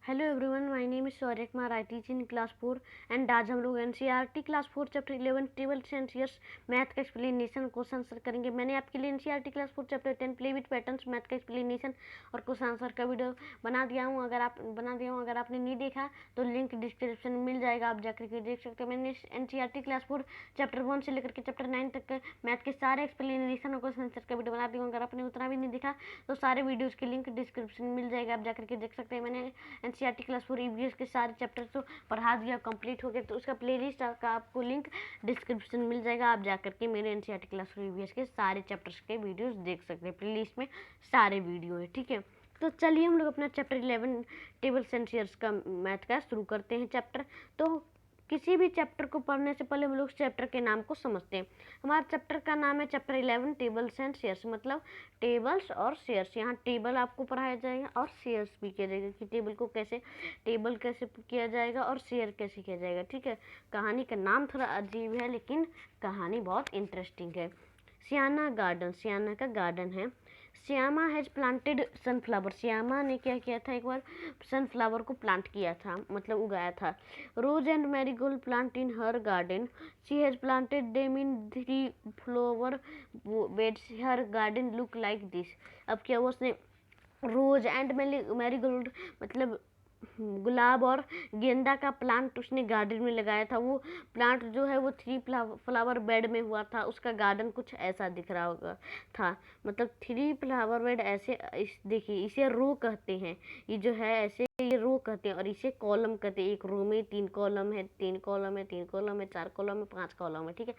Hello everyone, my name is Shaurya Kumar. I teach in class 4 and आज हम लोग NCERT class 4 chapter 11 table सेंसियस math का एक्सप्लेनेशन क्वेश्चन आंसर करेंगे। मैंने आपके लिए NCERT class 4 chapter 10 play with patterns math का एक्सप्लेनेशन और क्वेश्चन आंसर का वीडियो बना दिया हूँ। अगर आपने नहीं देखा तो लिंक डिस्क्रिप्शन में मिल जाएगा, आप जाकर के देख सकते हो। मैंने एनसीईआरटी क्लास 4 चैप्टर 1 से लेकर के चैप्टर 9 तक मैथ के सारे एक्सप्लेनेशन और क्वेश्चन आंसर का वीडियो बना दी हूँ। अगर आपने उतना भी नहीं देखा तो सारे वीडियोज़ के लिंक डिस्क्रिप्शन में मिल जाएगा, आप जाकर के देख सकते हैं। मैंने एनसीईआरटी क्लास 4 ईवीएस के सारे चैप्टर्स तो पढ़ा दिया, कंप्लीट हो गया, तो उसका प्लेलिस्ट का आपको लिंक डिस्क्रिप्शन में मिल जाएगा। आप जाकर के मेरे एनसीईआरटी क्लास 4 ईवीएस के सारे चैप्टर्स के वीडियोस देख सकते हैं। प्लेलिस्ट में सारे वीडियो है, ठीक है। तो चलिए हम लोग अपना चैप्टर 11 टेबल सेंसियर्स का मैथ का शुरू करते हैं चैप्टर। तो किसी भी चैप्टर को पढ़ने से पहले हम लोग चैप्टर के नाम को समझते हैं। हमारा चैप्टर का नाम है चैप्टर 11 टेबल्स एंड शेयर्स, मतलब टेबल्स और शेयर्स। यहाँ टेबल आपको पढ़ाया जाएगा और शेयर्स भी किया जाएगा कि टेबल कैसे किया जाएगा और शेयर कैसे किया जाएगा, ठीक है। कहानी का नाम थोड़ा अजीब है लेकिन कहानी बहुत इंटरेस्टिंग है। सियाना का गार्डन है। Shyama has planted sunflower. Shyama ने क्या किया था, एक बार सनफ्लावर को प्लांट किया था, मतलब उगाया था। Rose and marigold plant in her garden. She has planted them in 3 flower beds. Her garden look like this. अब क्या हुआ, उसने रोज एंड मैरीगोल्ड मतलब गुलाब और गेंदा का प्लांट उसने गार्डन में लगाया था। वो प्लांट जो है वो 3 फ्लावर बेड में हुआ था। उसका गार्डन कुछ ऐसा दिख रहा होगा था, मतलब 3 फ्लावर बेड ऐसे। देखिए, इसे रो कहते हैं, ये जो है ऐसे ये रो कहते हैं और इसे कॉलम कहते हैं। एक रो में 3 कॉलम है, 3 कॉलम है, 3 कॉलम है, 4 कॉलम है, 5 कॉलम है, ठीक है।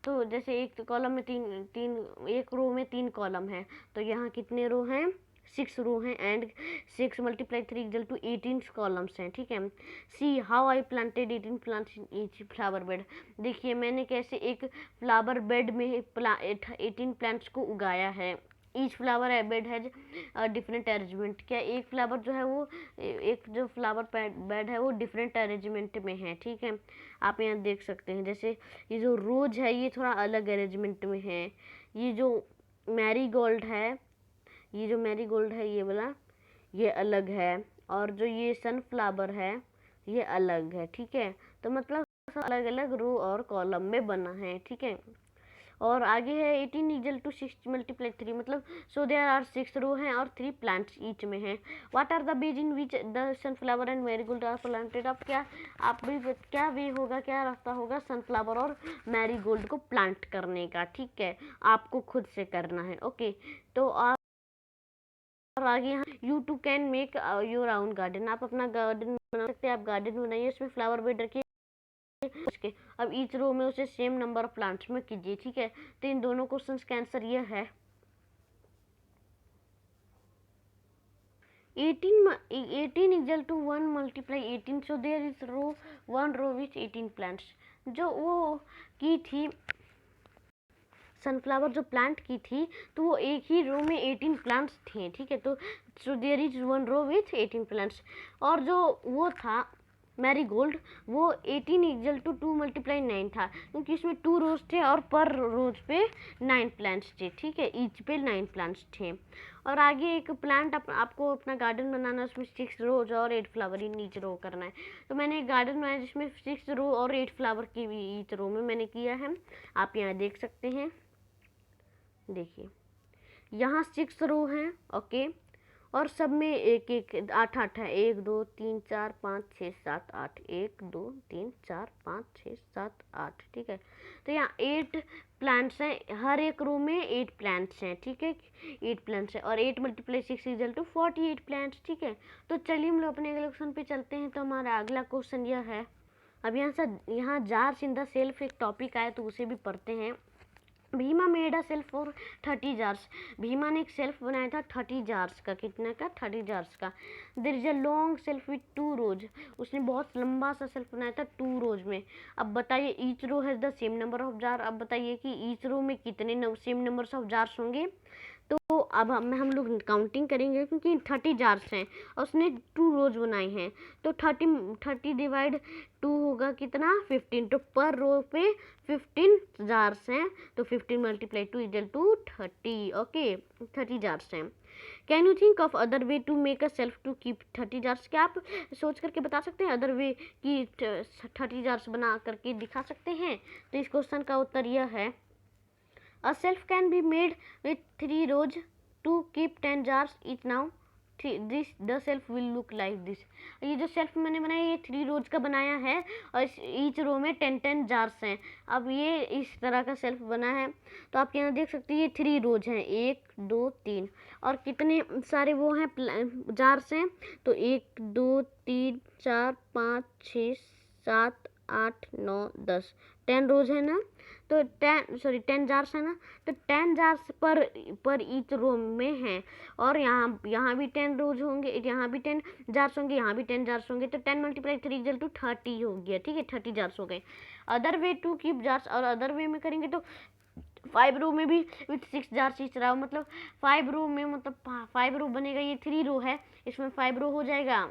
तो जैसे एक कॉलम में एक रो में 3 कॉलम है, तो यहाँ कितने रो हैं, 6 रो हैं। एंड 6 × 3 इक्वल टू 18 कॉलम्स हैं, ठीक है। See how I planted 18 plants in each flower bed. देखिए मैंने कैसे एक फ्लावर बेड में 18 प्लांट्स को उगाया है। Each flower bed has different arrangement. क्या एक फ्लावर जो है वो एक जो फ्लावर बेड है वो डिफरेंट अरेंजमेंट में है, ठीक है। आप यहाँ देख सकते हैं, जैसे ये जो रोज है ये थोड़ा अलग अरेंजमेंट में है। ये जो मैरीगोल्ड है ये वाला, ये अलग है। और जो ये सनफ्लावर है ये अलग है, ठीक है। तो मतलब अलग अलग रो और कॉलम में बना है, ठीक है। और आगे है 18 इक्वल टू 6 × 3, मतलब सो देयर आर 6 रो हैं और 3 प्लांट्स ईच में हैं। What are the beds in which the sunflower and marigold are planted. अब क्या वे होगा, क्या रास्ता होगा सनफ्लावर और मैरीगोल्ड को प्लांट करने का, ठीक है। आपको खुद से करना है, ओके। तो और आगे यहाँ you too can make your own garden. आप अपना गार्डन बना सकते हैं, आप गार्डन बनाइए, उसमें फ्लावर बेड रखिए। उसके अब ईच रो में उसे सेम नंबर ऑफ प्लांट्स में कीजिए, ठीक है। तो इन दोनों क्वेश्चंस का आंसर ये है 18 equal to 1 × 18, so there is one row with 18 plants. जो वो की थी सनफ्लावर जो प्लांट की थी, तो वो एक ही रो में 18 प्लांट्स थे, ठीक है। तो so there is one row with 18 plants. और जो वो था मैरीगोल्ड, वो 18 इक्वल टू 2 × 9 था, क्योंकि इसमें 2 रोज थे और पर रोज पे 9 प्लांट्स थे, ठीक है। ईच पे 9 प्लांट्स थे। और आगे एक प्लांट आपको अपना गार्डन बनाना है, उसमें 6 रोज और 8 फ्लावर इन ईच रो करना है। तो मैंने एक गार्डन बनाया जिसमें 6 रो और 8 फ्लावर की ईच रो में मैंने किया है। आप यहाँ देख सकते हैं, देखिए यहाँ 6 रो हैं, ओके। और सब में एक एक 8 है, 1 2 3 4 5 6 7 8, 1 2 3 4 5 6 7 8, ठीक है। तो यहाँ 8 प्लांट्स हैं, हर एक रो में 8 प्लांट्स हैं, ठीक है। 8 प्लांट्स है और 8 × 6 इक्वल टू 48 प्लांट्स, ठीक है। तो चलिए हम लोग अपने अगले क्वेश्चन पे चलते हैं। तो हमारा अगला क्वेश्चन यह है, अब यहाँ जार्स इन द सेल्फ एक टॉपिक आया तो उसे भी पढ़ते हैं। Bhima made a self for 30 jars. Bhima ने एक सेल्फ बनाया था 30 जार्स का। कितना का, 30 जार्स का। There is a long shelf with 2 rows. उसने बहुत लंबा सा सेल्फ बनाया था 2 रोज में। अब बताइए each row has the same number of jar. अब बताइए कि ईच रो में कितने सेम नंबर्स ऑफ जार्स होंगे। तो अब हम लोग काउंटिंग करेंगे क्योंकि 30 जार्स हैं और उसने 2 रोज बनाए हैं, तो 30 डिवाइड 2 होगा कितना 15, तो पर रो पे 15 जार्स हैं, तो 15 multiply 2 equal to 30। Okay, 30 jars हैं। Can you think of other way to make a shelf to keep 30 jars? क्या आप सोच करके बता सकते हैं अदर वे कि 30 जार्स बना करके दिखा सकते हैं? तो इस क्वेश्चन का उत्तर यह है, a shelf can be made with 3 rows to keep 10 jars each. Now the shelf will look like this. ये जो शेल्फ मैंने बनाया ये 3 रोज का बनाया है और ईच रो में 10 जार्स हैं। अब ये इस तरह का शेल्फ बना है, तो आप यहाँ देख सकते हैं ये 3 रोज हैं, 1 2 3, और कितने सारे वो हैं जार्स हैं, तो 1 2 3 4 5 6 7 8 9 10, 10 रोज है ना, तो 10 जार्स है ना, तो 10 जार्स पर ईच रो में है, और यहाँ भी 10 रोज होंगे, यहाँ भी 10 जार्स होंगे, यहाँ भी 10 जार्स होंगे, तो 10 मल्टीप्लाई 3 इक्वल टू 30 हो गया। ठीक है, 30 जार्स हो गए। Other way to keep jars, और अदर वे में करेंगे तो 5 रो में भी विथ 6 जार्स ईच रहा, मतलब 5 रो में, मतलब 5 रो बनेगा, ये 3 रो है, इसमें 5 रो हो जाएगा,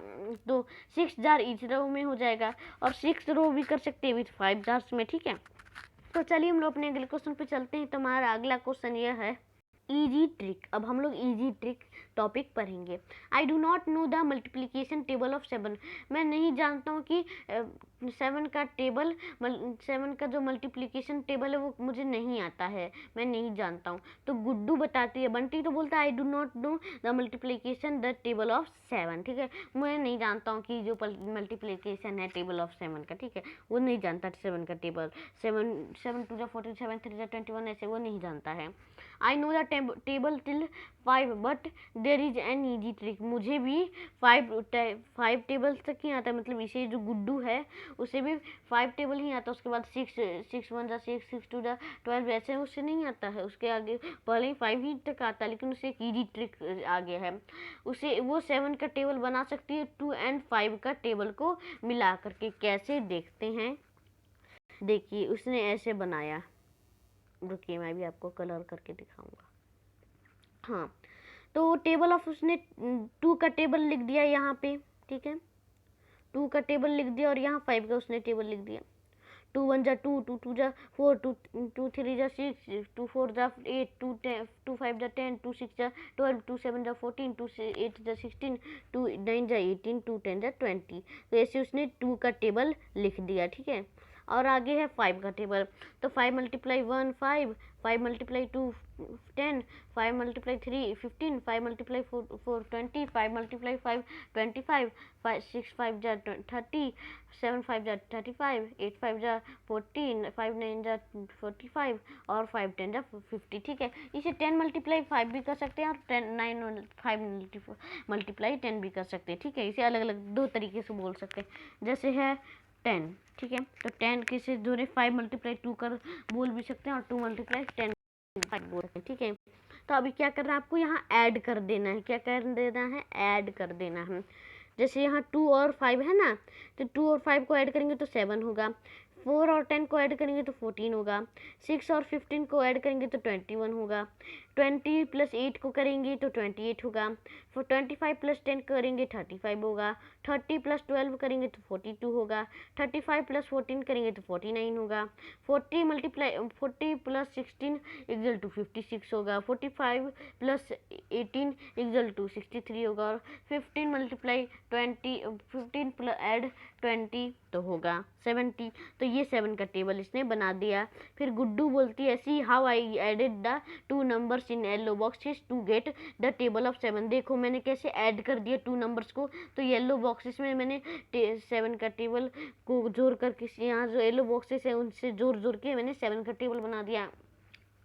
तो 6 जार ईच रो में हो जाएगा, और 6 रो भी कर सकते हैं विथ 5 जार्स में। ठीक है, तो चलिए हम लोग अपने अगले क्वेश्चन पे चलते हैं। तो हमारा अगला क्वेश्चन यह है इजी ट्रिक। अब हम लोग इजी ट्रिक टॉपिक पढ़ेंगे। I do not know the multiplication table of 7। मैं नहीं जानता हूँ कि 7 का टेबल, 7 का जो मल्टीप्लिकेशन टेबल है वो मुझे नहीं आता है, मैं नहीं जानता हूँ। तो गुड्डू बताती है, बंटी तो बोलता है I do not know the multiplication the table of 7। ठीक है, मैं नहीं जानता हूँ कि जो मल्टीप्लिकेशन है टेबल ऑफ 7 का, ठीक है, वो नहीं जानता 7 का टेबल। 7 2 14, 7 3 21, ऐसे वो नहीं जानता है। I know the table till 5 but there is an easy trick. मुझे भी 5 टेबल तक ही आता है, मतलब इसे जो गुड्डू है उसे भी 5 टेबल ही आता है, उसके बाद 6 1 6 6 2 12, ऐसे उससे नहीं आता है, उसके आगे पहले ही 5 ही तक आता है, लेकिन उसे एक ईजी ट्रिक आ गया है, उसे वो 7 का टेबल बना सकती है 2 and 5 का टेबल को मिला करके। कैसे देखते हैं, देखिए उसने ऐसे बनाया, रुकिए मैं भी आपको कलर करके दिखाऊंगा। हाँ, तो टेबल ऑफ उसने 2 का टेबल लिख दिया यहाँ पे, ठीक है, 2 का टेबल लिख दिया, और यहाँ 5 का उसने टेबल लिख दिया। 2 1 जा 2, 2 2 जा 4, 2 3 जा 6, 2 4 जा 8, 2 5 जा 10, 2 6 जा 12, 2 7 जा 14, 2 8 जा 16, 2 9 जा 18, 2 10 जा 20। तो ऐसे उसने 2 का टेबल लिख दिया। ठीक है, और आगे है 5 का टेबल। तो 5 multiply 1 5, 5 multiply 2 10, 5 multiply 3 15, 5 multiply 4 20, 5 multiply 5 25, 6 5 जा 30, 7 5 जा 35, 8 5 जा 14, 5 9 जा 45, और 5 10 जा 50। ठीक है, इसे 10 मल्टीप्लाई 5 भी कर सकते हैं, और 9 5 मल्टीप्लाई 10 भी कर सकते हैं। ठीक है, इसे अलग अलग 2 तरीके से बोल सकते हैं, जैसे है 10। ठीक है, तो 10 किसे जोड़े 5 मल्टीप्लाई 2 कर बोल भी सकते हैं, और 2 मल्टीप्लाई 10 5 बोल सकते हैं। ठीक है, तो अभी क्या करना है आपको, यहाँ ऐड कर देना है। क्या कर देना है, ऐड कर देना है। जैसे यहाँ 2 और 5 है ना, तो 2 और 5 को ऐड करेंगे तो 7 होगा, 4 और 10 को ऐड करेंगे तो 14 होगा, 6 और 15 को ऐड करेंगे तो 21 होगा, 20 प्लस 8 को करेंगे तो 28 होगा, 25 प्लस 10 करेंगे 35 होगा, 30 प्लस 12 करेंगे तो 42 होगा, 35 प्लस 14 करेंगे तो 49 होगा, 40 प्लस 16 इक्वल टू 56 होगा, 45 प्लस 18 इक्वल टू 63 होगा, और 15 मल्टीप्लाई 20 15 प्लस ऐड 20 तो होगा 70। तो ये 7 का टेबल इसने बना दिया। फिर गुड्डू बोलती है see how I added the 2 numbers in yellow boxes to get the table of 7। देखो मैंने कैसे ऐड कर दिया 2 नंबर्स को, तो येलो बॉक्सेस में मैंने 7 का टेबल को जोड़ कर किसी, यहाँ जो येलो बॉक्सेस है उनसे जोड़ के मैंने 7 का टेबल बना दिया।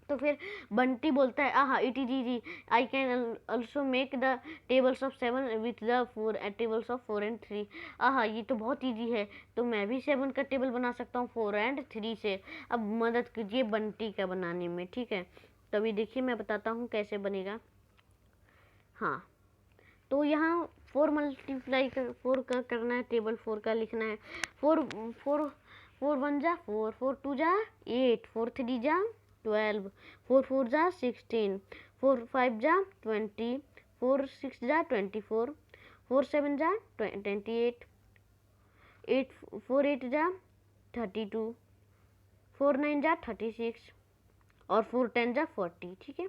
तो फिर बंटी बोलता है आहा it is easy, I can also make the tables of 7 with the 4 tables of 4 and 3। आहा ये तो बहुत इजी है, तो मैं भी 7 का टेबल बना सकता हूँ 4 and 3 से। अब मदद कीजिए बंटी का बनाने में। ठीक है, तो अभी देखिए मैं बताता हूँ कैसे बनेगा। हाँ, तो यहाँ 4 मल्टीप्लाई 4 का करना है, टेबल 4 का लिखना है। 4 1 जा 4, 4 2 जा 8, 4 3 जा 12, 4 4 जा 16, 4 5 जा 20, 4 6 जा 24, 4 7 जा 28, 8 4 8 जा 32, 4 9 जा 36 और 4 10 जा 40। ठीक है,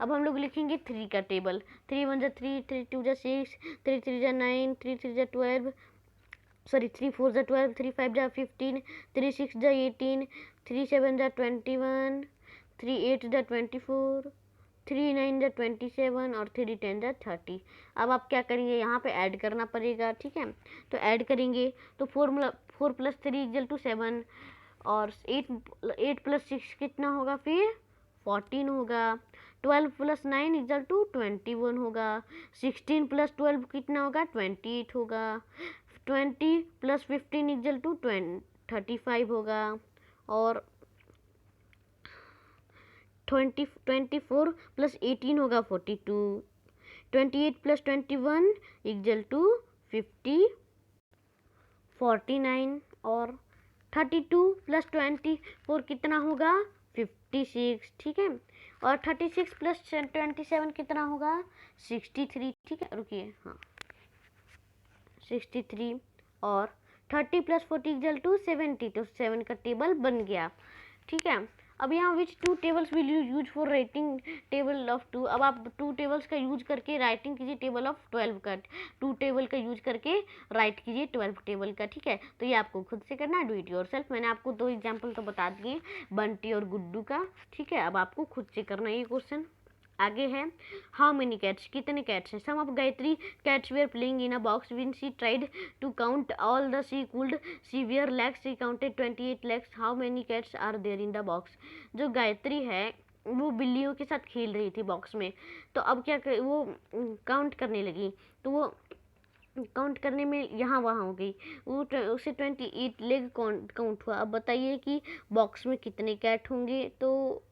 अब हम लोग लिखेंगे 3 का टेबल। 3 1 जा 3, 3 2 जा 6, 3 3 जा 9, 3 3 जा 12, सॉरी 3 4 जा 12, 3 5 जा 15, 3 6 जा 18, 3 7 जा 21, 3 8 जा 24, 3 9 जा 27 और 3 10 जा 30। अब आप क्या करेंगे, यहाँ पे ऐड करना पड़ेगा। ठीक है, तो ऐड करेंगे तो 4 + 3 = 7 और 8 + 6 कितना होगा, फिर 14 होगा। 12 + 9 = 21 होगा। 16 + 12 कितना होगा, 28 होगा। 20 + 15 = 35 होगा। और 24 + 18 होगा 42। 28 + 21 = 50 49 और 32 + 24 कितना होगा, 56। ठीक है, और 36 + 27 कितना होगा, 63। ठीक है, रुकिए, हाँ 63 और 30 + 40 = 70। तो 7 का टेबल बन गया। ठीक है, अब यहाँ विच 2 tables will you use for writing table of 2। अब आप 2 tables का यूज करके राइटिंग कीजिए टेबल ऑफ 12 का। 2 टेबल का यूज करके राइट कीजिए 12 टेबल का। ठीक है, तो ये आपको खुद से करना है, डू इट योरसेल्फ। मैंने आपको 2 एग्जाम्पल तो बता दिए, बंटी और गुड्डू का। ठीक है, अब आपको खुद से करना है ये क्वेश्चन। आगे है, हाउ मेनी कैट्स, कितने कैट्स हैं। Some of Gayatri cats were playing in a box when she tried to count all the she could see were legs, she counted 28 legs. How many cats are there in the box. जो गायत्री है वो बिल्लियों के साथ खेल रही थी box में, तो अब क्या कर, वो काउंट करने लगी, तो वो काउंट करने में यहाँ वहाँ हो गई, वो उसे 28 लेग काउंट हुआ। अब बताइए कि बॉक्स में कितने कैट होंगे। तो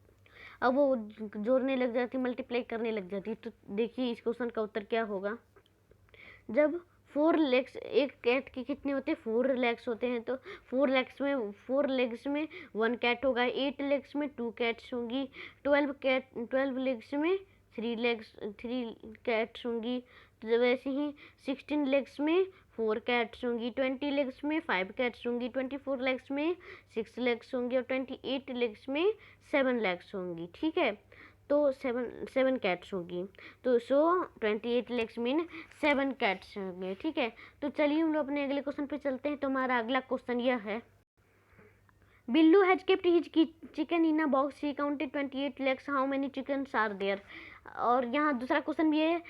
अब वो जोड़ने लग जाती, मल्टीप्लाई करने लग जाती। तो देखिए इस क्वेश्चन का उत्तर क्या होगा। जब 4 लेग्स, एक कैट के कितने होते हैं, 4 लेग्स होते हैं, तो 4 लेग्स में 1 कैट होगा। 8 लेग्स में 2 कैट्स होंगी। 12 लेग्स में 3 कैट्स होंगी। तो वैसे ही 16 लेग्स में 4 कैट्स होंगी। 20 लेग्स में 5 कैट्स होंगी। 24 लेग्स में 6 लेग्स होंगी और 28 लेग्स में 7 लेग्स होंगी। ठीक है, तो 7 कैट्स होगी। तो 28 लेग्स मीन 7 कैट्स होंगे। ठीक है, तो चलिए हम लोग अपने अगले क्वेश्चन पे चलते हैं। तो हमारा अगला क्वेश्चन यह है, Billu has kept his chicken in a box, he counted 28 legs, how many chickens are there. और यहाँ दूसरा क्वेश्चन भी है,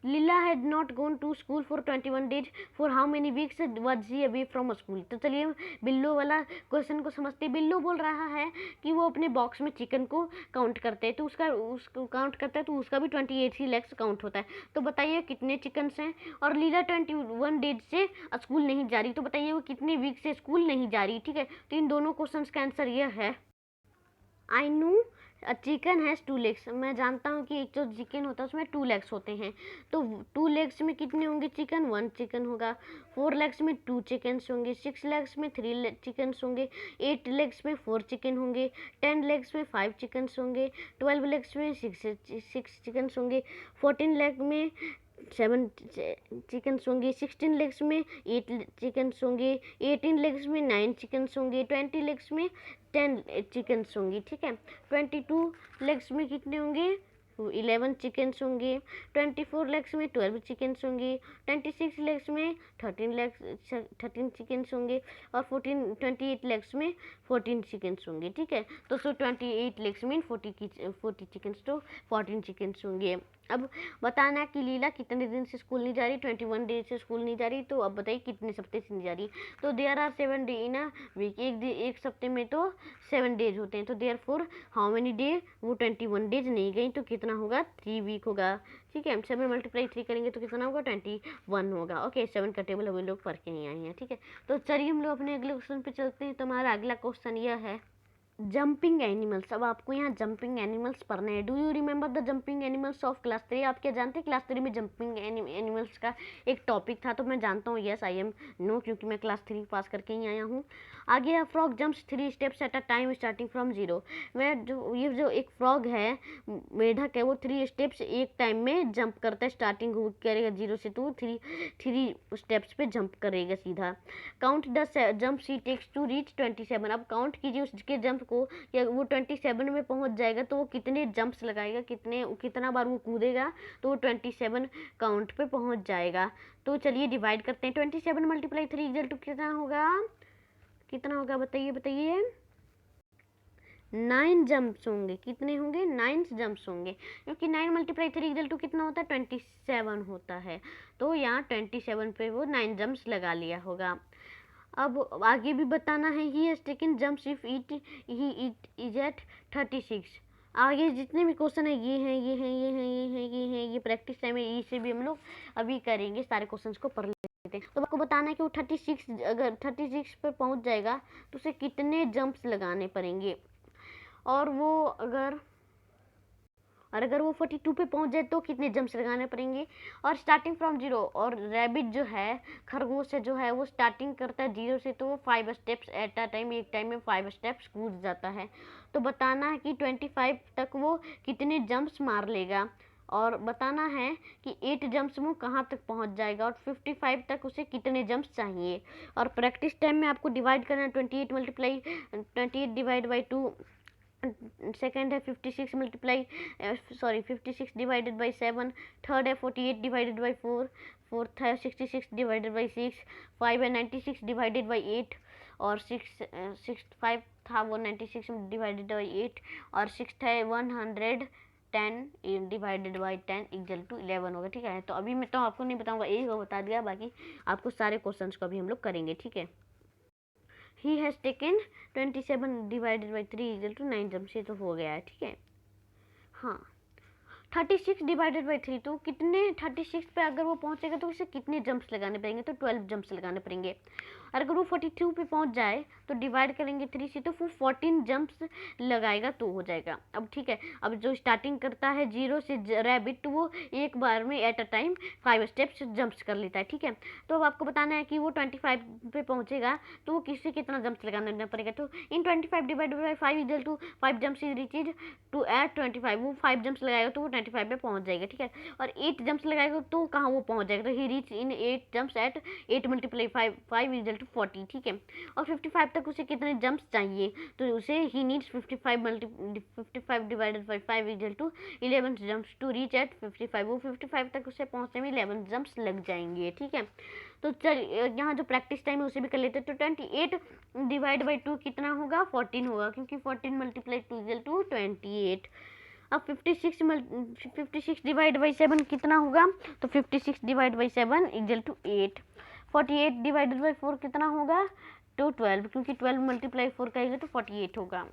Leela had not gone to school for 21 days, for how many weeks was she away from school. तो चलिए बिल्लू वाला question को समझते हैं। बिल्लू बोल रहा है कि वो अपने बॉक्स में चिकन को काउंट करते हैं, तो उसको काउंट करता है तो उसका भी 28 ही लेग्स काउंट होता है। तो बताइए कितने चिकन्स हैं। और लीला 21 डेज से स्कूल नहीं जा रही, तो बताइए वो कितने वीक से स्कूल नहीं जा रही। ठीक है, तो इन दोनों क्वेश्चन का आंसर यह है, I know chicken has 2 legs. मैं जानता हूँ कि एक जो चिकन होता है उसमें 2 लेग्स होते हैं। तो 2 लेग्स में कितने होंगे चिकन, 1 चिकन होगा। 4 लेग्स में 2 चिकन्स होंगे। 6 लेग्स में 3 चिकन्स होंगे। 8 लेग्स में 4 चिकन होंगे। 10 लेग्स में 5 चिकन्स होंगे। 12 लेग्स में 6 चिकन्स होंगे। 14 लेग में 7 चिकन्स होंगे। 16 लेग्स में 8 चिकन्स होंगे। 18 लेग्स में 9 चिकन्स होंगे। 20 लेग्स में 10 चिकन्स होंगी। ठीक है, 22 लेग्स में कितने होंगे, 11 चिकन्स होंगे। 24 लेग्स में 12 चिकन्स होंगे। 26 लेग्स में 13 चिकन्स होंगे और 28 लेग्स में 14 चिकन्स होंगे। ठीक है, तो 28 लेग्स में 40 चिकन्स, तो 14 चिकन्स होंगे। अब बताना कि लीला कितने दिन से स्कूल नहीं जा रही, 21 डेज से स्कूल नहीं जा रही। तो अब बताइए कितने सप्ते से नहीं जा रही। तो there are 7 day in a week, एक सप्ते में तो 7 डेज होते हैं। तो there for how many day, वो 21 डेज नहीं गई, तो कितना होगा, 3 वीक होगा। ठीक है, 7 × 3 करेंगे तो कितना होगा, 21 होगा। ओके, 7 का टेबल अभी लोग पढ़ के नहीं आए हैं। ठीक है, तो चलिए हम लोग अपने अगले क्वेश्चन पे चलते हैं। तो हमारा अगला क्वेश्चन यह है, जंपिंग एनिमल्स। अब आपको यहाँ जंपिंग एनिमल्स पढ़ने हैं। Do you remember the jumping animals of class 3? आप क्या जानते हैं क्लास 3 में जंपिंग एनिमल्स का एक टॉपिक था? तो मैं जानता हूँ, यस आई एम नो, क्योंकि मैं क्लास 3 पास करके ही आया हूँ। आगे है frog jumps 3 steps at a time starting from 0। मैं जो ये जो एक फ्रॉग है, मेढक है, वो 3 स्टेप्स एक टाइम में जंप करता है। स्टार्टिंग करेगा 0 से, तो 3 स्टेप्स पे जंप करेगा सीधा। Count the jump he takes to reach 27। अब काउंट कीजिए उसके जंप को, या वो 27 में पहुंच जाएगा तो वो कितने जंप्स लगाएगा, कितना बार वो कूदेगा, तो वो 27 काउंट पे पहुंच जाएगा। तो चलिए डिवाइड करते हैं। 27 मल्टीप्लाई 3 इक्वल टू कितना होगा? कितना होगा बताइए बताइए? 9 जंप्स होंगे। कितने होंगे? 9 जंप्स होंगे, क्योंकि 9 मल्टीप्लाई 3 इक्वल टू कितना होता है? 27 होता है। तो यहाँ 27 पे वो 9 जंप्स लगा लिया होगा। अब आगे भी बताना है। He has taken jumps if it is at 36। आगे जितने भी क्वेश्चन है ये हैं, ये हैं, ये हैं, ये हैं, ये हैं, ये प्रैक्टिस टाइम है, इसे भी हम लोग अभी करेंगे। सारे क्वेश्चंस को पढ़ लेते हैं। तो आपको बताना है कि वो 36 अगर 36 पे पहुंच जाएगा तो उसे कितने जंप्स लगाने पड़ेंगे, और अगर वो 42 पे पहुंच जाए तो कितने जंप्स लगाने पड़ेंगे। और स्टार्टिंग फ्रॉम 0, और रैबिट जो है, खरगोश जो है, वो स्टार्टिंग करता है 0 से, तो वो 5 स्टेप्स एट अ टाइम, एक टाइम में 5 स्टेप्स कूद जाता है। तो बताना है कि 25 तक वो कितने जंप्स मार लेगा, और बताना है कि 8 जंप्स में कहाँ तक पहुंच जाएगा, और 55 तक उसे कितने जंप्स चाहिए। और प्रैक्टिस टाइम में आपको डिवाइड करना है। 28 डिवाइड बाई 2। सेकेंड है 56 डिवाइडेड बाई 7। थर्ड है 48 डिवाइडेड बाई 4। फोर्थ है 66 डिवाइडेड बाई 6। 5 है 96 डिवाइडेड बाई 8। और 5 था वो 96 डिवाइडेड बाई 8। और 6 है 110 डिवाइडेड बाई 10 इक्वल टू 11 होगा। ठीक है, तो अभी मैं तो आपको नहीं बताऊंगा, एक बता दिया, बाकी आपको सारे क्वेश्चंस को अभी हम लोग करेंगे। ठीक है। He has taken 27 divided by 3 equal to 9 jumps. ये तो हो गया है। ठीक है। हाँ, 36 डिवाइडेड बाई 3, तो कितने 36 पे अगर वो पहुंचेगा तो उसे कितने जंप्स लगाने पड़ेंगे? तो 12 जंप्स लगाने पड़ेंगे। और अगर वो 42 पे पहुंच जाए तो डिवाइड करेंगे 3 से, तो वो 14 जंप्स लगाएगा तो हो जाएगा। अब ठीक है, अब जो स्टार्टिंग करता है 0 से रैबिट, तो वो एक बार में at a time 5 steps jumps कर लेता है। ठीक है, तो अब आपको बताना है कि वो 25 पे पहुंचेगा तो वो किससे कितना जंप्स लगाना पड़ेगा। तो in 25 divided by 5 equal to 5 jumps is reached to at 25। वो 5 जंप्स लगाएगा तो वो 25 पे पहुंच जाएगा। ठीक है, और 8 जंप्स लगाएगा तो कहाँ वो पहुंच जाएगा? तो he reach in 8 jumps at 8 multiply 5 equal to 40। ठीक है, और 55 तक उसे कितने जंप्स चाहिए? तो उसे he needs 55 divided by 5 equal to 11 jumps to reach at 55। वो 55 तक उसे पहुंचने में 11 जंप्स लग जाएंगे। ठीक है, तो चल यहाँ जो प्रैक्टिस टाइम है उसे भी कर लेते हैं। तो 28 डिवाइड बाई 2 कितना होगा? 14 होगा, क्योंकि 14 मल्टीप्लाई 2 इक्वल टू 28। अब 56 डिवाइड बाई 7 कितना होगा? तो 56 divide by 7 equal to 8। 48 divided by 4 कितना होगा? तो 12, क्योंकि 12 मल्टीप्लाई 4 करेंगे तो 48 होगा।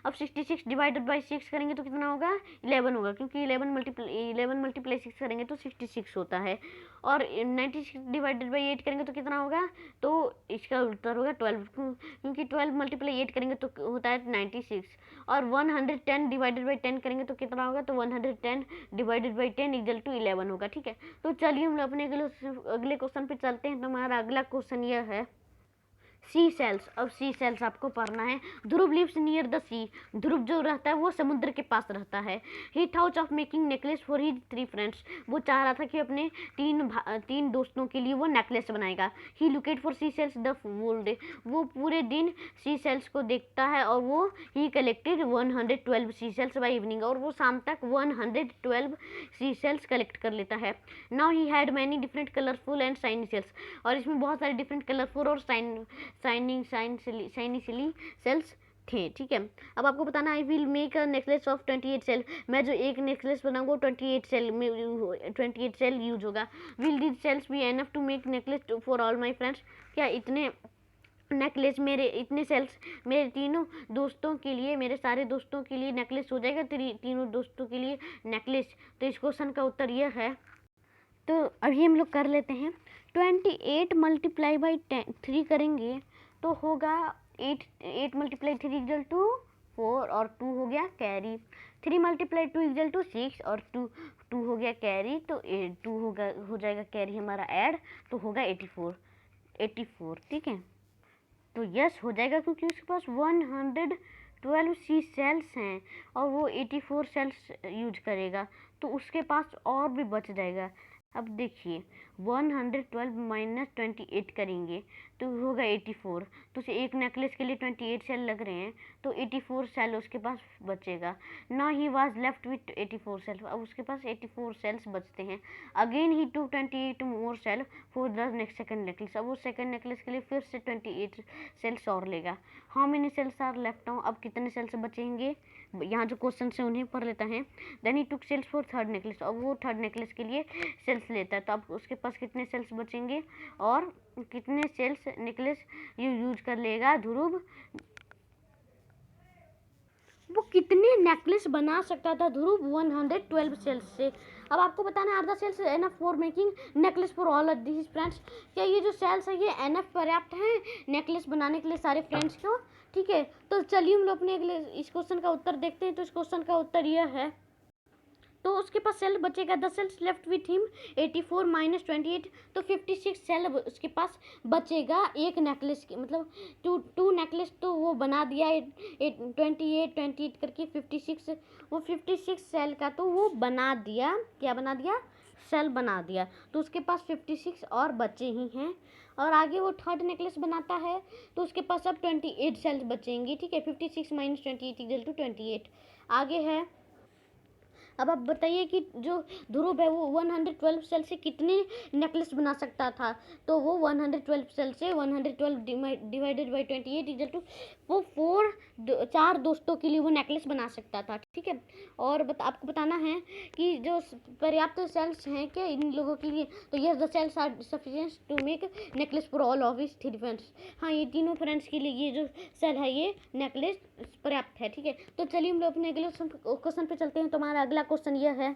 अब 66 डिवाइडेड बाई 6 करेंगे तो कितना होगा? 11 होगा, क्योंकि 11 मल्टीप्लाई 6 करेंगे तो 66 होता है। और 96 डिवाइडेड बाई 8 करेंगे तो कितना होगा? तो इसका उत्तर होगा 12, क्योंकि 12 मल्टीप्लाई 8 करेंगे तो होता है 96। और 110 डिवाइडेड बाई 10 करेंगे तो कितना होगा? तो 110 डिवाइडेड बाई 10 इक्वल टू 11 होगा। ठीक है, तो चलिए हम अपने अगले क्वेश्चन पे चलते हैं। तो हमारा अगला क्वेश्चन यह है सी सेल्स। अब सी सेल्स आपको पढ़ना है। ध्रुव लिव्स नियर द सी। ध्रुव जो रहता है वो समुद्र के पास रहता है। ही thought of making necklace for his 3 friends. वो चाह रहा था कि अपने तीन दोस्तों के लिए वो नेकलेस बनाएगा। He looked for sea shells the whole day. वो पूरे दिन सी सेल्स को देखता है, और वो he collected 112 sea shells by evening. और वो शाम तक 112 सी सेल्स कलेक्ट कर लेता है। Now he had many different colourful and shiny shells. और इसमें बहुत सारे डिफरेंट कलरफुल और शाइनी सिली सेल्स थे। ठीक है, अब आपको बताना I will make a necklace of 28 shell. मैं जो एक नेकलेस बनाऊंगा 28 सेल में 28 सेल यूज होगा। Will this shells be enough to make necklace for all my friends. क्या इतने नेकलेस इतने सेल्स मेरे तीनों दोस्तों के लिए, मेरे सारे दोस्तों के लिए नेकलेस हो जाएगा? तीनों दोस्तों के लिए नेकलेस? तो इस क्वेश्चन का उत्तर यह है। तो अभी हम लोग कर लेते हैं। 28 मल्टीप्लाई बाई 3 करेंगे तो होगा 8 मल्टीप्लाई 3 इक्वल टू 4 और 2 हो गया कैरी। 3 मल्टीप्लाई 2 इक्वल टू 6 और 2 हो गया कैरी, तो 2 हो जाएगा कैरी हमारा ऐड, तो होगा 84। ठीक है, तो यस हो जाएगा क्योंकि उसके पास 112 सी सेल्स हैं और वो 84 सेल्स यूज करेगा, तो उसके पास और भी बच जाएगा। अब देखिए 112 माइनस 28 करेंगे तो होगा 84, तो उसे एक नेकलेस के लिए 28 सेल लग रहे हैं, तो 84 सेल उसके पास बचेगा। ना he was left with 84 shell, अब उसके पास 84 सेल्स बचते हैं। Again he to 28 more shell for the next second necklace, अब वो सेकंड नेकलेस के लिए फिर से 28 सेल्स और लेगा। How many shells are left now, अब कितने सेल्स बचेंगे, यहाँ जो क्वेश्चन है उन्हें पढ़ लेता है। Then he took shells for third necklace, अब वो थर्ड नेकलेस के लिए सेल्स लेता है, तो अब उसके पास कितने सेल्स बचेंगे और कितने सेल्स नेकलेस यूज कर लेगा ध्रुव, वो कितने नेकलेस बना सकता था ध्रुव 112 सेल्स से। अब आपको बताना है are the shells enough for making necklace for all of this friends, क्या ये जो सेल्स है ये एनफ पर्याप्त हैं नेकलेस बनाने के लिए सारे फ्रेंड्स को। ठीक है, तो चलिए हम लोग अपने अगले इस क्वेश्चन का उत्तर देखते हैं। तो इस क्वेश्चन का उत्तर यह है, तो उसके पास सेल बचेगा 10 shells left with him 84 minus 28, तो 56 सेल उसके पास बचेगा एक नेकलेस के, मतलब टू नेकलेस तो वो बना दिया 28 करके 56, वो 56 सेल का तो वो बना दिया, क्या बना दिया, सेल बना दिया, तो उसके पास 56 और बचे ही हैं। और आगे वो थर्ड नेकलेस बनाता है तो उसके पास अब 28 सेल्स बचेंगे। ठीक है, 56 माइनस 28 इक्वल टू 28। आगे है, अब आप बताइए कि जो ध्रुव है वो 112 सेल से कितने नेकलेस बना सकता था, तो वो 112 सेल से 112 डिवाइडेड बाई 28 इक्वल टू वो 4 दोस्तों के लिए वो नेकलेस बना सकता था। ठीक है, और आपको बताना है कि जो पर्याप्त सेल्स हैं क्या इन लोगों के लिए, तो yes the shells are sufficient to make necklace for all of his 3 friends, हाँ ये तीनों फ्रेंड्स के लिए ये जो सेल है ये नेकलेस पर्याप्त है। ठीक है, तो चलिए हम लोग अपने अगले क्वेश्चन पे चलते हैं। तो हमारा अगला क्वेश्चन यह है,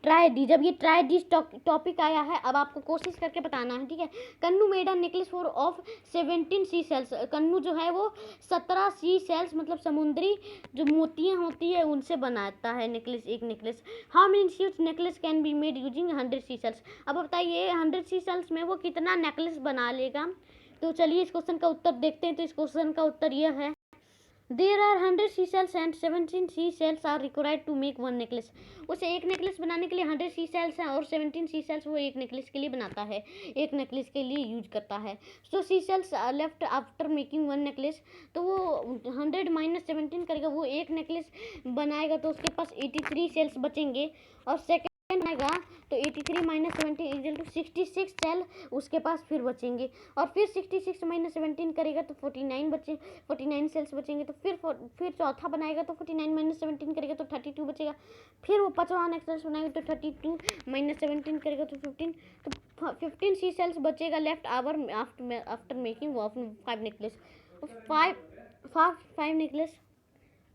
ट्राई डी, जब ये ट्राई डी टॉपिक आया है अब आपको कोशिश करके बताना है। ठीक है, Kannu made a necklace for of 17 sea shells, Kannu जो है वो 17 सी सेल्स मतलब समुद्री जो मोतियां होती है उनसे बनाता है नेकलेस, एक necklace. How many sheets necklace can be made using 100 sea shells, अब बताइए 100 सी सेल्स में वो कितना नेकलेस बना लेगा। तो चलिए इस क्वेश्चन का उत्तर देखते हैं। तो इस क्वेश्चन का उत्तर यह है, There are 100 sea cells and 17 sea cells are required to make one necklace, उसे एक नेकलेस बनाने के लिए 100 सी सेल्स हैं और 17 सी सेल्स वो एक नेकलेस के लिए बनाता है, एक नेकलेस के लिए यूज करता है। So sea shells left after making one necklace, तो वो 100 माइनस 17 करेगा, वो एक नेकलेस बनाएगा तो उसके पास 83 सेल्स बचेंगे। और सेकेंड बनाएगा तो 83 माइनस 17 इक्वल टू 66 सेल उसके पास फिर बचेंगे। और फिर 66 माइनस 17 करेगा तो 49 सेल्स बचेंगे। तो फिर चौथा बनाएगा तो 49 माइनस 17 करेगा तो 32 बचेगा। फिर वो पांचवा नेक्स्ट बनाएगा तो 32 माइनस 17 करेगा तो 15, तो 15 सी सेल्स बचेगा left hour after making 5 necklace, 5 necklace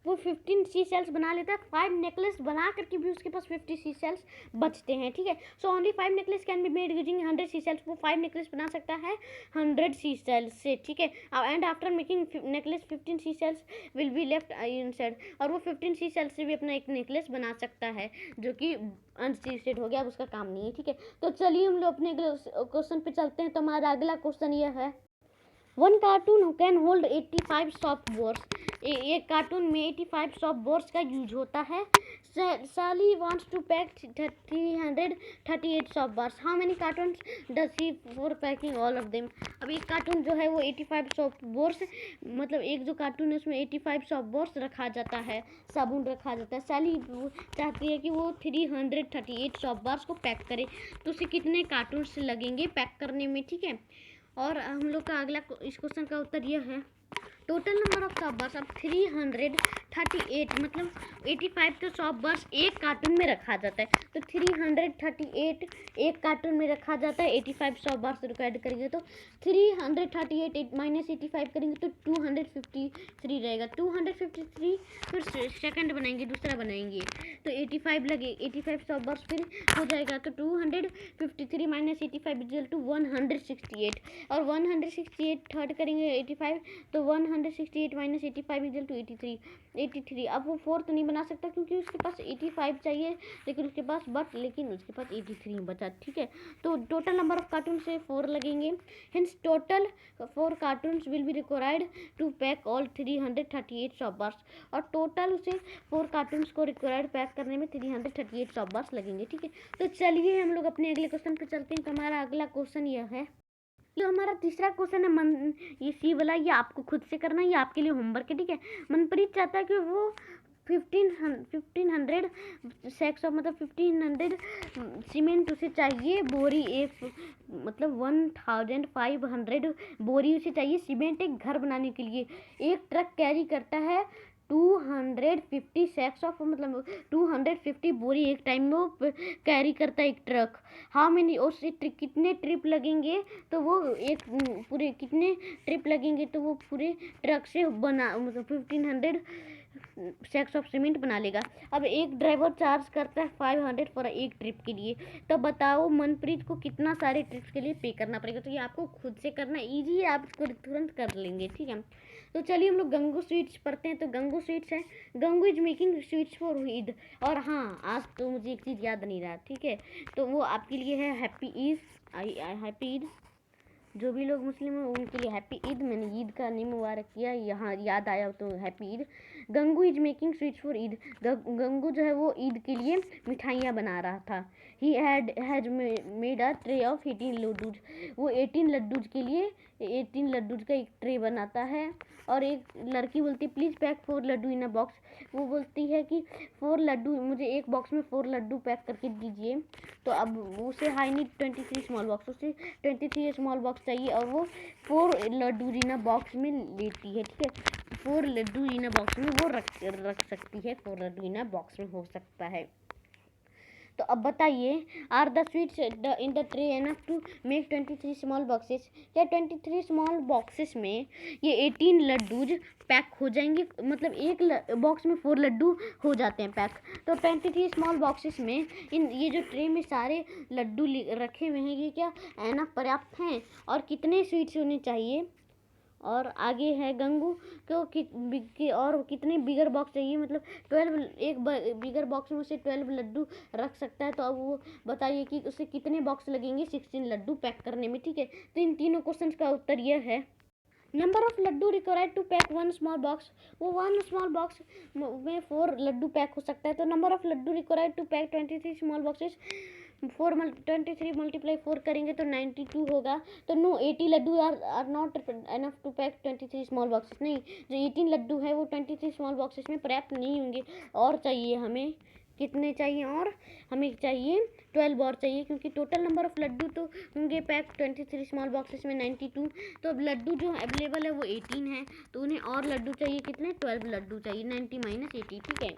वो 15 सी सेल्स बना लेता है। 5 नेकलेस बना करके भी उसके पास 50 सी सेल्स बचते हैं। ठीक है, so only 5 necklace can be made using 100 sea shells, वो 5 नेकलेस बना सकता है 100 सी सेल्स से। ठीक है, and after making necklace 15 sea shells will be left inside, और वो 15 सी सेल्स से भी अपना एक नेकलेस बना सकता है जो कि अनस्टेटेड हो गया, अब उसका काम नहीं है। ठीक है, तो चलिए हम लोग अपने क्वेश्चन पे चलते हैं। तो हमारा अगला क्वेश्चन यह है, one carton can hold 85 soft bars, एक कार्टून में 85 सॉफ्ट बोर्स का यूज होता है। Sally wants to pack 338 soft bars. How many cartons does he for packing all of them? अब एक कार्टून जो है वो 85 सॉफ्ट बोर्स, मतलब एक जो कार्टून है उसमें 85 सॉफ्ट बोर्स रखा जाता है, साबुन रखा जाता है। सैली चाहती है कि वो 338 सॉफ्ट बार्स को पैक करे, तो उसे कितने कार्टून लगेंगे पैक करने में। ठीक है, और हम लोग का अगला इस क्वेश्चन का उत्तर यह है, टोटल नंबर ऑफ सॉफ्ट बर्स, अब 338 मतलब 85 तो सॉफ्ट बर्स एक कार्टून में रखा जाता है, तो 338 एक कार्टून में रखा जाता है। 85 सॉफ्ट बर्स रिक्वायर्ड करेंगे तो 338 माइनस 85 करेंगे तो 253 रहेगा। 253 फिर सेकंड बनाएंगे, दूसरा बनाएंगे तो 85 लगे, 85 सॉफ्ट बर्स फिर हो जाएगा, तो 253 माइनस 85 इक्वल टू 168, और 168 थर्ड करेंगे 85 तो तो 168 माइनस 85 इक्वल टू 83। अब वो 4 तो नहीं बना सकता क्योंकि उसके पास 85 चाहिए, लेकिन उसके पास 83 बचा। ठीक है, तो टोटल नंबर ऑफ कार्टून से 4 लगेंगे। Hence total 4 cartons will be required to pack all 338 soap bars, और टोटल उसे 4 कार्टून्स को रिक्वायर्ड पैक करने में 338 शॉप बार्स लगेंगे। ठीक है, तो चलिए हम लोग अपने अगले क्वेश्चन पे चलते हैं। तो हमारा अगला क्वेश्चन यह है, जो हमारा तीसरा क्वेश्चन है ये सी वाला, ये आपको खुद से करना है, ये आपके लिए होमवर्क है। ठीक है, मनप्रीत चाहता है कि वो 1500 सैक्स ऑफ मतलब 1500 सीमेंट उसे चाहिए, बोरी एक मतलब 1500 बोरी उसे चाहिए सीमेंट एक घर बनाने के लिए। एक ट्रक कैरी करता है 250 सैक्स ऑफ मतलब 250 बोरी एक टाइम में वो कैरी करता है एक ट्रक। हाउ मेनी, उससे कितने ट्रिप लगेंगे, तो वो एक पूरे कितने ट्रिप लगेंगे तो वो पूरे ट्रक से बना मतलब 1500 सैक्स ऑफ सीमेंट बना लेगा। अब एक ड्राइवर चार्ज करता है 500 फॉर एक ट्रिप के लिए, तो बताओ मनप्रीत को कितना सारे ट्रिप्स के लिए पे करना पड़ेगा। तो ये आपको खुद से करना ईजी है, आप इसको तुरंत कर लेंगे। ठीक है, तो चलिए हम लोग गंगू स्वीट्स पढ़ते हैं। तो गंगू स्वीट्स है, Gangu is making sweets for Eid. और हाँ, आज तो मुझे एक चीज़ याद नहीं रहा। ठीक है, तो वो आपके लिए है हैप्पी ईद, हैप्पी ईद। जो भी लोग मुस्लिम हैं उनके लिए हैप्पी ईद। मैंने ईद का नहीं मुबारक किया, यहाँ याद आया तो happy Eid. Gangu is making sweets for Eid. Gangu जो है वो ईद के लिए मिठाइयाँ बना रहा था। He has made a tray of 18 laddoos. वो 18 लड्डूज के लिए 18 लड्डूज का एक ट्रे बनाता है। और एक लड़की बोलती है please pack 4 laddu in a box. वो बोलती है कि 4 लड्डू, मुझे एक बॉक्स में 4 लड्डू पैक करके दीजिए। तो अब उसे हाई नीड 23 स्मॉल बॉक्स, उसे 23 स्मॉल बॉक्स चाहिए और वो 4 लड्डू इन अ बॉक्स में लेती है। ठीक है, 4 लड्डू इन अ बॉक्स में वो रख सकती है, 4 लड्डू इन अ बॉक्स में हो सकता है। तो अब बताइए, are the sweets in the tray enough to make 23 small boxes. क्या 23 स्मॉल बॉक्सेस में ये 18 लड्डूज पैक हो जाएंगे, मतलब एक बॉक्स में 4 लड्डू हो जाते हैं पैक। तो 23 स्मॉल बॉक्सेस में ये जो ट्रे में सारे लड्डू रखे हुए हैं, ये क्या एनफ पर्याप्त हैं, और कितने स्वीट्स होने चाहिए। और आगे है गंगू को और कितने बिगर बॉक्स चाहिए, मतलब 12, एक बिगर बॉक्स में उसे 12 लड्डू रख सकता है। तो अब वो बताइए कि उसे कितने बॉक्स लगेंगे 16 लड्डू पैक करने में। ठीक है, तो इन तीनों क्वेश्चन का उत्तर यह है। Number of laddu required to pack 1 small box, वो 1 स्मॉल बॉक्स में 4 लड्डू पैक हो सकता है। तो number of laddu required to pack 23 small boxes, 23 multiply 4 करेंगे तो 92 होगा। तो no 80 laddu are not enough to pack 23 small boxes. नहीं, जो 18 लड्डू है वो 23 स्मॉल बॉक्सेस में पर्याप्त नहीं होंगे, और चाहिए हमें कितने चाहिए, और हमें चाहिए 12 और चाहिए, क्योंकि टोटल नंबर ऑफ लड्डू तो होंगे पैक 23 स्मॉल बॉक्सेस में 92। तो अब लड्डू जो अवेलेबल है वो 18 है, तो उन्हें और लड्डू चाहिए कितने, 12 लड्डू चाहिए। 90 माइनस 80। ठीक है,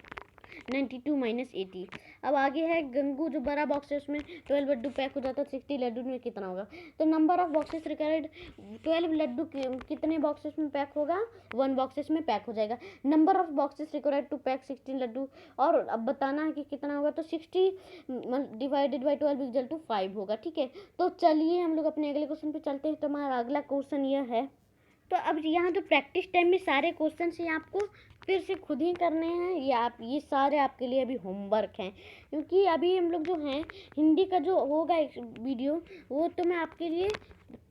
92 माइनस 80। अब आगे है गंगू, जो बड़ा बॉक्स है उसमें 12 लड्डू पैक हो जाता है, 60 लड्डू में कितना होगा। तो number of boxes required 12 laddu कितने बॉक्सेस में पैक होगा, 1 बॉक्सेस में पैक हो जाएगा। Number of boxes required to pack 16 laddu, और अब बताना है कि कितना होगा। तो 60 डिवाइडेड बाई 12 इक्वल टू 5 होगा। ठीक है, तो चलिए हम लोग अपने अगले क्वेश्चन पे चलते हैं। तो हमारा अगला क्वेश्चन यह है, तो अब यहाँ जो प्रैक्टिस टाइम में सारे क्वेश्चन हैं आपको फिर से खुद ही करने हैं, ये सारे आपके लिए अभी होमवर्क हैं, क्योंकि अभी हम लोग जो हैं हिंदी का जो होगा एक वीडियो, वो तो मैं आपके लिए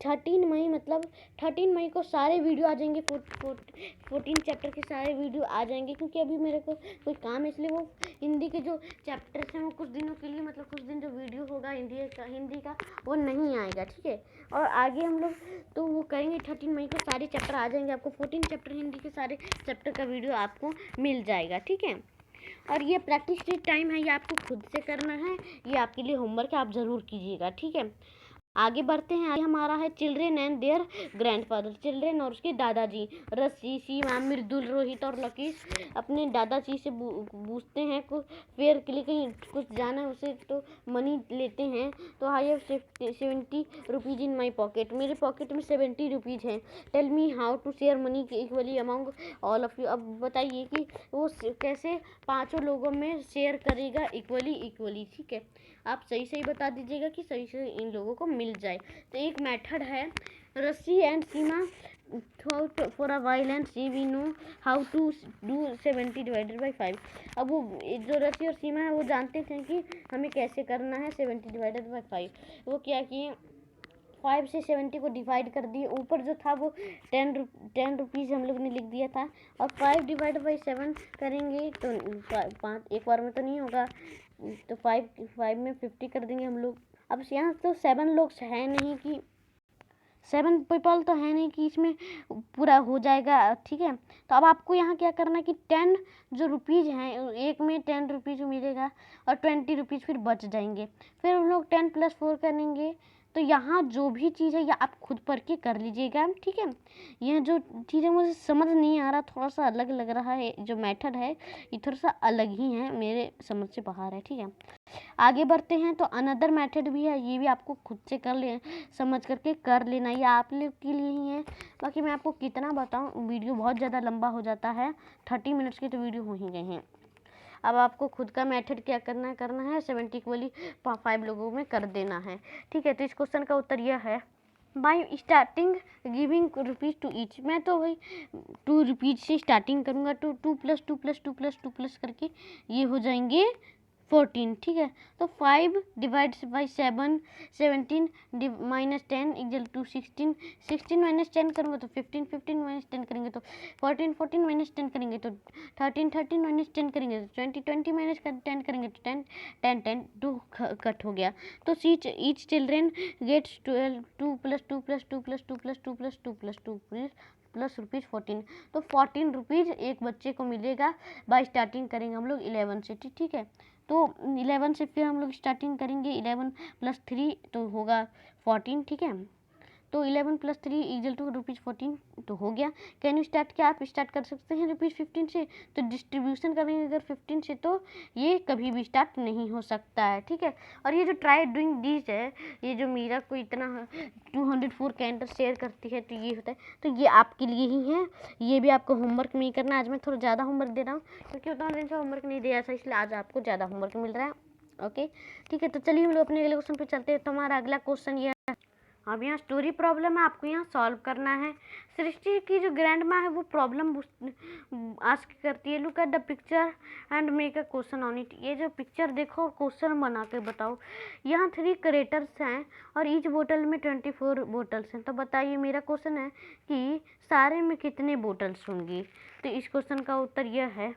13 मई मतलब 13 मई को सारे वीडियो आ जाएंगे, 14 चैप्टर के सारे वीडियो आ जाएंगे, क्योंकि अभी मेरे को कोई काम है, इसलिए वो हिंदी के जो चैप्टर्स हैं वो कुछ दिनों के लिए मतलब कुछ दिन जो वीडियो होगा हिंदी का वो नहीं आएगा। ठीक है, और आगे हम लोग तो वो करेंगे 13 मई को सारे चैप्टर आ जाएंगे, आपको 14 चैप्टर हिंदी के सारे चैप्टर का वीडियो आपको मिल जाएगा। ठीक है, और ये प्रैक्टिस टाइम है, ये आपको खुद से करना है, ये आपके लिए होमवर्क है, आप ज़रूर कीजिएगा। ठीक है, आगे बढ़ते हैं। आगे हमारा है children and their grandfather. Children और उसके दादाजी, रस्सी, सीमा, मृदुल, रोहित और लकीश अपने दादाजी से पूछते हैं कुछ फेयर के लिए कहीं कुछ जाना है उसे, तो मनी लेते हैं। तो I have 70 rupees in my pocket, मेरे पॉकेट में 70 रुपीज़ हैं। Tell me how to share money equally among all of you. अब बताइए कि वो कैसे पाँचों लोगों में शेयर करेगा इक्वली। ठीक है, आप सही सही बता दीजिएगा कि सही से इन लोगों को मिल जाए। तो एक मेथड है, रस्सी एंड सीमा for a while and see we know how to do 70 divided by 5। अब वो जो रसी और सीमा है वो जानते थे कि हमें कैसे करना है 70 डिवाइडेड बाई 5। वो क्या किए, 5 से 70 को डिवाइड कर दिए, ऊपर जो था वो 10 रुपीज़ हम लोग ने लिख दिया था, और 5 डिवाइड बाई 7 करेंगे तो 5 एक बार में तो नहीं होगा, तो 5 में 50 कर देंगे हम लोग। अब यहाँ तो 7 लोग है नहीं कि 7 पीपल तो है नहीं कि इसमें पूरा हो जाएगा, ठीक है। तो अब आपको यहाँ क्या करना है कि 10 जो रुपीज़ हैं, एक में 10 रुपीज़ मिलेगा और 20 रुपीज़ फिर बच जाएंगे। फिर हम लोग 10 + 4 करेंगे, तो यहाँ जो भी चीज़ है ये आप खुद पढ़ के कर लीजिएगा, ठीक है। यह जो चीज़ें मुझे समझ नहीं आ रहा, थोड़ा सा अलग लग रहा है, जो मेथड है ये थोड़ा सा अलग ही है, मेरे समझ से बाहर है, ठीक है। आगे बढ़ते हैं, तो अनदर मेथड भी है, ये भी आपको खुद से कर ले समझ करके कर लेना, ये आप लोग के लिए ही है। बाकी मैं आपको कितना बताऊं, वीडियो बहुत ज़्यादा लंबा हो जाता है, 30 मिनट्स की तो वीडियो हो ही गए हैं। अब आपको खुद का मेथड क्या करना है 70 इक्वली 5 लोगों में कर देना है, ठीक है। तो इस क्वेश्चन का उत्तर यह है, by starting giving rupees to each. मैं तो भाई 2 रुपीज़ से स्टार्टिंग करूँगा, 2 + 2 + 2 + 2 + करके ये हो जाएंगे 14, ठीक है। तो 5 divide by 7, 17 minus 10 equal to 16, 16 minus 10 करूँगा तो 15, 15 माइनस 10 करेंगे तो 14, 14 माइनस 10 करेंगे तो 13, 13 माइनस 10 करेंगे तो 20, 20 माइनस 10 करेंगे तो 10, 10, 10 2 कट हो गया। तो each children gets 12, 2 + 2 + 2 + 2 + 2 + 2 + 2 plus rupees 14। तो 14 रुपीज़ एक बच्चे को मिलेगा बाय स्टार्टिंग करेंगे हम लोग 11 से, ठीक है। तो 11 से फिर हम लोग स्टार्टिंग करेंगे, 11 + 3 तो होगा 14, ठीक है। तो 11 + 3 इक्वल टू ₹14 तो हो गया। कैन यू स्टार्ट, क्या आप स्टार्ट कर सकते हैं ₹15 से? तो डिस्ट्रीब्यूशन करेंगे अगर 15 से तो ये कभी भी स्टार्ट नहीं हो सकता है, ठीक है। और ये जो ट्राई डूइंग दिस है, ये जो मीरा को इतना 204 कैंडल शेयर करती है, तो ये होता है, तो ये आपके लिए ही है। ये भी आपको होमवर्क में ही करना। आज मैं थोड़ा ज़्यादा होमवर्क दे रहा हूँ क्योंकि उतना दिन से होमवर्क नहीं दिया था, इसलिए आज आपको ज़्यादा होमवर्क मिल रहा है, ओके, ठीक है। तो चलिए हम लोग अपने अगले क्वेश्चन पे चलते हैं। तो हमारा अगला क्वेश्चन ये है, अब यहाँ स्टोरी प्रॉब्लम है, आपको यहाँ सॉल्व करना है। सृष्टि की जो ग्रैंड माँ है वो प्रॉब्लम आस्क करती है, look at the picture and make a question on it. ये जो पिक्चर देखो और क्वेश्चन बना के बताओ। यहाँ 3 क्रेटर्स हैं और ईच बोतल में 24 बोतल्स हैं। तो बताइए, मेरा क्वेश्चन है कि सारे में कितने बोतल्स होंगी। तो इस क्वेश्चन का उत्तर यह है,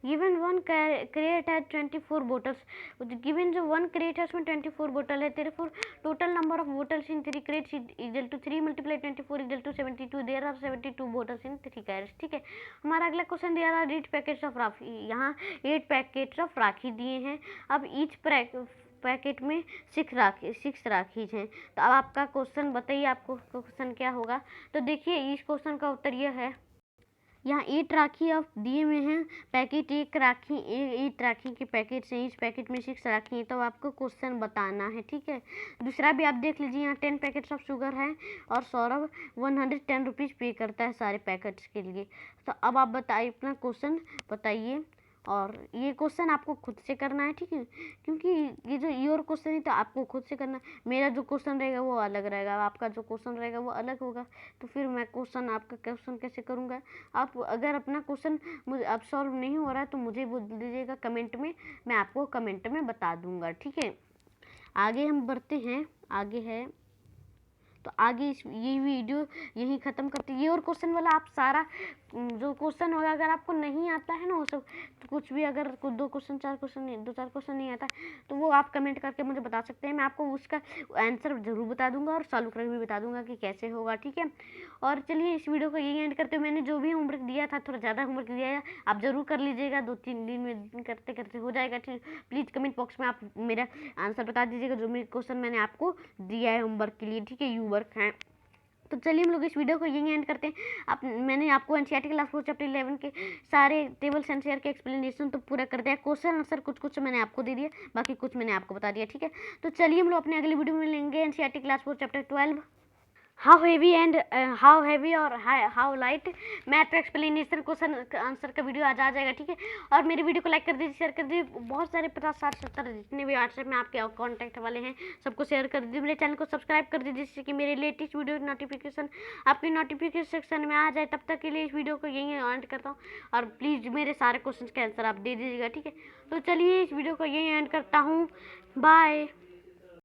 गिवन वन क्रेट है 24 बोटल्स, गिवन जो वन क्रेट है उसमें 24 बोतल है, therefore total number of bottles in 3 crates equal to 3 × 24 equal to 72, there are 72 bottles in 3 crates, ठीक है। हमारा अगला क्वेश्चन दिया रहा 8 पैकेट्स ऑफ राखी, यहाँ 8 पैकेट्स ऑफ राखी दिए हैं। अब ईच पैकेट में 6 राखी हैं। तो अब आपका क्वेश्चन बताइए, आपको क्वेश्चन क्या होगा। तो देखिए इस क्वेश्चन का उत्तर यह है, यहाँ 8 राखी अब दिए हुए हैं पैकेट, 8 राखी के पैकेट से, इस पैकेट में 6 राखी है। तो आपको क्वेश्चन बताना है, ठीक है। दूसरा भी आप देख लीजिए, यहाँ 10 पैकेट्स ऑफ शुगर है और सौरभ 110 रुपीज़ पे करता है सारे पैकेट्स के लिए। तो अब आप बताइए, अपना क्वेश्चन बताइए, और ये क्वेश्चन आपको खुद से करना है, ठीक है, क्योंकि ये जो योर क्वेश्चन है तो आपको खुद से करना है। मेरा जो क्वेश्चन रहेगा वो अलग रहेगा, आपका जो क्वेश्चन रहेगा वो अलग होगा, तो फिर मैं आपका क्वेश्चन कैसे करूँगा। आप अगर अपना क्वेश्चन मुझे अब सॉल्व नहीं हो रहा है तो मुझे बोल दीजिएगा कमेंट में, मैं आपको कमेंट में बता दूँगा, ठीक है। आगे हम बढ़ते हैं, आगे है, तो आगे ये वीडियो यही ख़त्म करते हैं। ये और क्वेश्चन वाला आप सारा जो क्वेश्चन होगा, अगर आपको नहीं आता है ना वो सब, तो कुछ भी अगर 2 क्वेश्चन 4 क्वेश्चन नहीं आता तो वो आप कमेंट करके मुझे बता सकते हैं, मैं आपको उसका आंसर ज़रूर बता दूंगा और सॉल्व करके भी बता दूंगा कि कैसे होगा, ठीक है। और चलिए इस वीडियो को यही एंड करते हुए, मैंने जो भी होमवर्क दिया था, थोड़ा ज़्यादा होमवर्क दिया है, आप ज़रूर कर लीजिएगा, 2-3 दिन में करते करते हो जाएगा, ठीक। प्लीज़ कमेंट बॉक्स में आप मेरा आंसर बता दीजिएगा जो मेरे क्वेश्चन मैंने आपको दिया है होमवर्क के लिए, ठीक है, यू वर्क है। तो चलिए हम लोग इस वीडियो को यहीं एंड करते हैं। मैंने आपको एनसीईआरटी क्लास 4 चैप्टर 11 के सारे टेबल्स एनसीईआर के एक्सप्लेनेशन तो पूरा कर दिया, क्वेश्चन आंसर कुछ मैंने आपको दे दिया, बाकी कुछ मैंने आपको बता दिया, ठीक है। तो चलिए हम लोग अपने अगली वीडियो में लेंगे NCERT class 4 chapter 12। How heavy और हाउ लाइट मैथ का एक्सप्लेनेशन क्वेश्चन आंसर का वीडियो आज आ जाएगा, ठीक है। और मेरी वीडियो को लाइक कर दीजिए, शेयर कर दीजिए, बहुत सारे 50-60-70 जितने भी व्हाट्सएप में आपके कॉन्टैक्ट वाले हैं सबको शेयर कर दीजिए। मेरे चैनल को सब्सक्राइब कर दीजिए जिससे कि मेरे लेटेस्ट वीडियो नोटिफिकेशन आपके नोटिफिकेशन सेक्शन में आ जाए। तब तक के लिए इस वीडियो को यहीं एंड करता हूँ, और प्लीज़ मेरे सारे क्वेश्चन के आंसर आप दे दीजिएगा, ठीक है। तो चलिए इस वीडियो को यहीं एंड करता हूँ, बाय।